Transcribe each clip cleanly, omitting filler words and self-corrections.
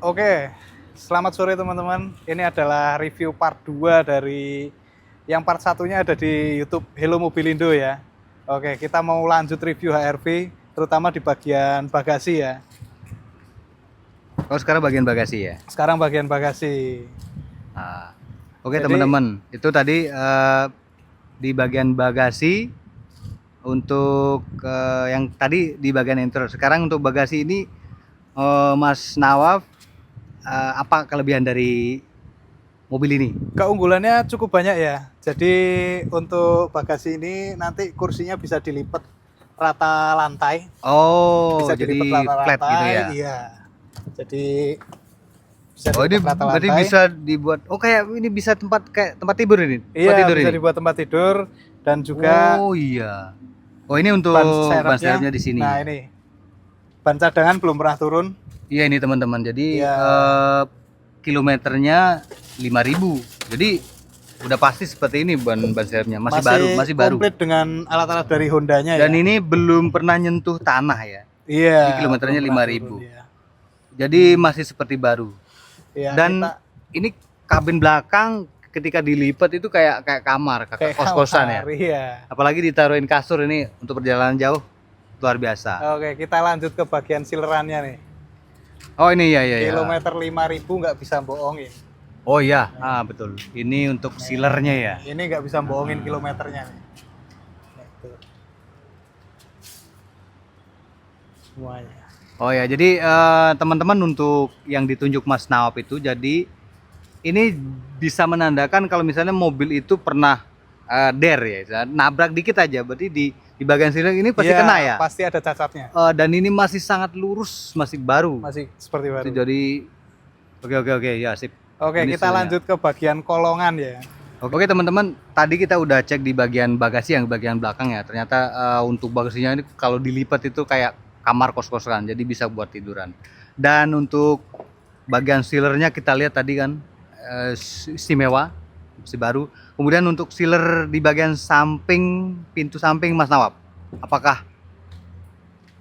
Oke, selamat sore teman-teman. Ini adalah review part 2 dari yang part satunya ada di YouTube Hello Mobilindo ya. Oke, kita mau lanjut review HRV, terutama di bagian bagasi ya. Oh, sekarang bagian bagasi ya. Sekarang bagian bagasi. Nah, oke Jadi, teman-teman, itu tadi di bagian bagasi untuk yang tadi di bagian interior. Sekarang untuk bagasi ini, Mas Nawaf, apa kelebihan dari mobil ini? keunggulannya cukup banyak ya. Jadi untuk bagasi ini nanti kursinya bisa dilipat rata lantai. Oh, Bisa dilipat jadi rata flat gitu lantai, ya. iya. Jadi bisa Oh, ini dilipat rata berarti lantai. bisa dibuat. Oh, kayak ini bisa kayak tempat tidur ini. Tempat Iya, tidur bisa ini. dibuat tempat tidur dan juga Oh iya. Oh, ini untuk ban ban serepnya. serepnya di sini. Nah, ini ban cadangan belum pernah turun. Iya ini teman-teman. Jadi Iya. kilometernya 5.000. Jadi udah pasti seperti ini ban serepnya. Masih baru. Komplit dengan alat-alat dari Hondanya ya. Dan ini belum pernah nyentuh tanah ya. Iya. Di kilometernya belum pernah 5.000. turun, ya. Jadi masih seperti baru. Iya, Dan ini kabin belakang ketika dilipat itu kayak kamar, kayak kos-kosan ya. kamar, iya. Apalagi ditaruhin kasur ini untuk perjalanan jauh luar biasa. Oke, kita lanjut ke bagian silerannya nih. Oh ini ya. Kilometer 5.000 nggak bisa bohongin. Oh iya, betul. Ini untuk sealernya ya. Ini nggak bisa bohongin kilometernya nih. Tuh. Semuanya. Oh ya, jadi teman-teman untuk yang ditunjuk Mas Nawab itu, jadi ini bisa menandakan kalau misalnya mobil itu pernah ya, nabrak dikit aja, berarti di bagian sealer ini pasti Iya, kena ya. pasti ada cacatnya. Dan ini masih sangat lurus, masih baru. Masih seperti baru. Jadi oke ya sip. Oke, Ini kita sebenarnya. lanjut ke bagian kolongan ya. Oke teman-teman, tadi kita udah cek di bagian bagasi yang bagian belakang ya. Ternyata untuk bagasinya ini kalau dilipat itu kayak kamar kos-kosan, jadi bisa buat tiduran. Dan untuk bagian sealernya kita lihat tadi kan istimewa, masih baru. Kemudian untuk sealer di bagian samping, pintu samping Mas Nawab, apakah?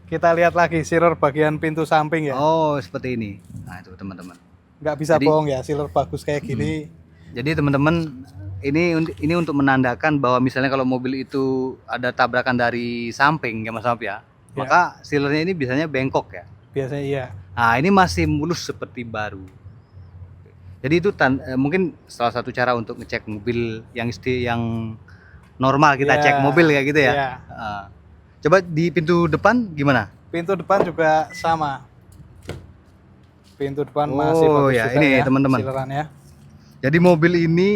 Kita lihat lagi sealer bagian pintu samping ya. Oh seperti ini. Nah itu teman-teman. Nggak bisa Jadi- bohong ya, sealer bagus kayak gini. Jadi teman-teman, ini untuk menandakan bahwa misalnya kalau mobil itu ada tabrakan dari samping ya Mas Nawab ya, maka sealernya ini biasanya bengkok ya. Biasanya iya. Nah ini masih mulus seperti baru. Jadi itu mungkin salah satu cara untuk ngecek mobil yang normal kita Iya, cek mobil kayak gitu ya. iya. Coba di pintu depan gimana? Pintu depan juga sama. Pintu depan Oh, masih bagus ya, juga ini ya, teman-teman. sealerannya. Jadi mobil ini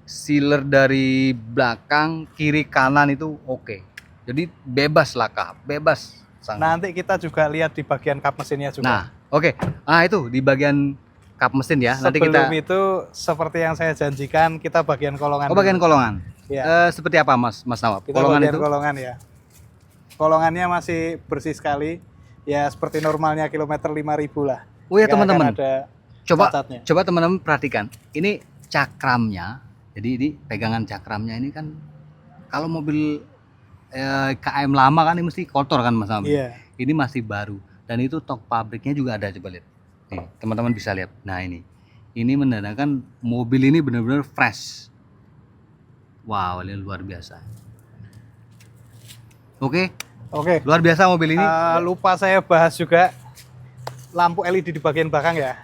sealer dari belakang, kiri, kanan itu oke. Jadi bebas lah Kak, bebas. Nanti kita juga lihat di bagian kap mesinnya juga. Nah, oke. Itu di bagian kap mesin ya. Nanti kita. Sebelum itu seperti yang saya janjikan, kita bagian kolongan. Oh, bagian dulu. kolongan. Ya. Seperti apa Mas Nawab? Kita Kolongan bagian itu? kolongan ya. Kolongannya masih bersih sekali. Ya seperti normalnya kilometer 5.000 lah. Oh ya Nggak akan teman-teman. ada cacatnya. Coba teman-teman perhatikan. Ini cakramnya. Jadi ini pegangan cakramnya ini kan kalau mobil KM lama kan ini mesti kotor kan Mas Nawab. Iya. Ini masih baru dan itu tok pabriknya juga ada, coba lihat. Nih, teman-teman bisa lihat. Nah, ini menandakan mobil ini benar-benar fresh. Wow, ini luar biasa. Oke, Oke. luar biasa mobil ini. Lupa saya bahas juga lampu LED di bagian belakang ya.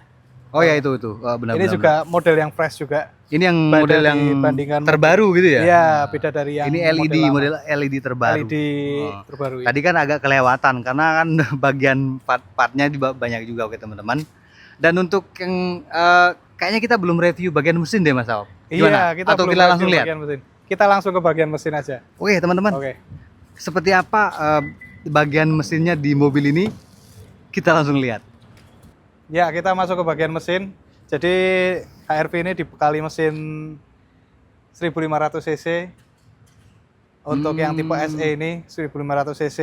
Oh ya itu benar. Ini juga model yang fresh juga. Ini yang beda model yang dibandingkan terbaru gitu ya? Iya, beda dari yang Ini LED, lama. model LED terbaru. LED terbaru. Ya. Tadi kan agak kelewatan karena kan bagian part-partnya juga banyak juga, oke teman-teman. Dan untuk yang kayaknya kita belum review bagian mesin deh Mas Awab. Iya, kita Atau belum kita langsung review lihat? bagian mesin. Kita langsung ke bagian mesin aja. Oke teman-teman. Oke. Seperti apa bagian mesinnya di mobil ini? Kita langsung lihat. Ya, kita masuk ke bagian mesin. Jadi HRV ini dibekali mesin 1500 cc. Untuk yang tipe SE ini 1500 cc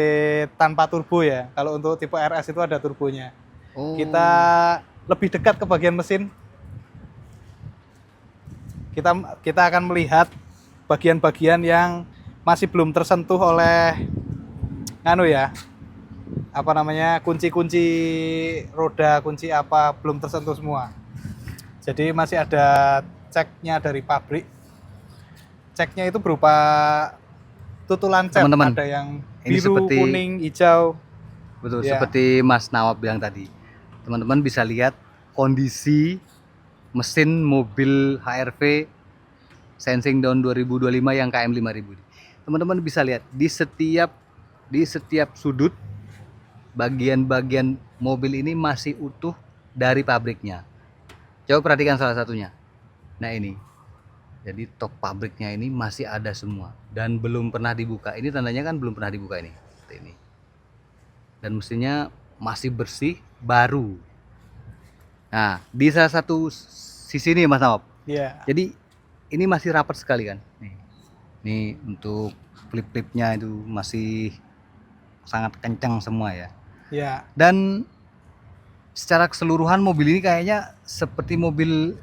tanpa turbo ya. Kalau untuk tipe RS itu ada turbonya. Oh. Kita lebih dekat ke bagian mesin. Kita akan melihat bagian-bagian yang masih belum tersentuh oleh apa namanya, kunci-kunci roda, kunci apa belum tersentuh semua. Jadi masih ada ceknya dari pabrik. Ceknya itu berupa tutulan cat, Teman-teman, ada yang ini biru, seperti kuning, hijau. betul Ya. seperti Mas Nawab bilang tadi. Teman-teman bisa lihat kondisi mesin mobil HRV Sensing tahun 2025 yang KM 5000. Teman-teman bisa lihat di setiap sudut bagian-bagian mobil ini masih utuh dari pabriknya. Coba perhatikan salah satunya. Nah ini. Jadi top pabriknya ini masih ada semua dan belum pernah dibuka. Ini tandanya kan belum pernah dibuka ini. Seperti ini. Dan mesinnya masih bersih, baru. Nah, di salah satu sisi nih Mas Nawab. Ya. Jadi ini masih rapat sekali kan. Nih untuk klip-klipnya itu masih sangat kencang semua ya. Ya. Dan secara keseluruhan mobil ini kayaknya seperti mobil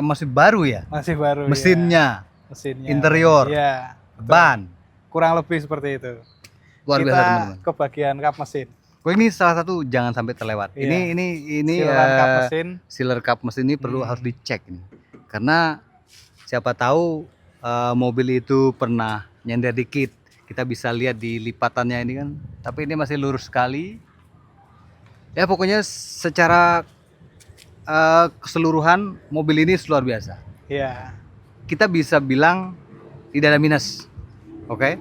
masih baru ya. Masih baru. Mesinnya, Ya. Mesinnya. interior, Ya. Betul. ban. Kurang lebih seperti itu. Luar Kita biasa teman-teman. ke bagian kap mesin. Oh ini salah satu jangan sampai terlewat. Iya. Ini Siluran kap mesin. sealer kap mesin ini perlu harus dicek ini. Karena siapa tahu mobil itu pernah nyender dikit. Kita bisa lihat di lipatannya ini kan. Tapi ini masih lurus sekali. Ya pokoknya secara keseluruhan mobil ini luar biasa. Ya. Kita bisa bilang tidak ada minus. Oke?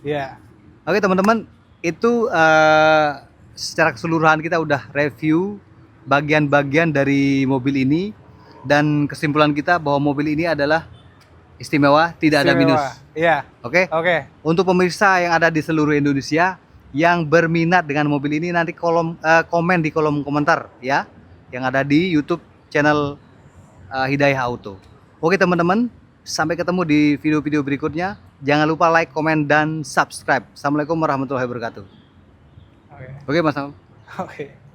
Ya. Oke teman-teman, itu secara keseluruhan kita udah review bagian-bagian dari mobil ini dan kesimpulan kita bahwa mobil ini adalah istimewa, tidak ada minus. Iya. Oke? Oke. Untuk pemirsa yang ada di seluruh Indonesia yang berminat dengan mobil ini nanti komen di kolom komentar ya, yang ada di YouTube channel Hidayah Auto. Oke teman-teman, sampai ketemu di video-video berikutnya. Jangan lupa like, komen, dan subscribe. Assalamualaikum warahmatullahi wabarakatuh. Oke. Oke Mas Am. Oke.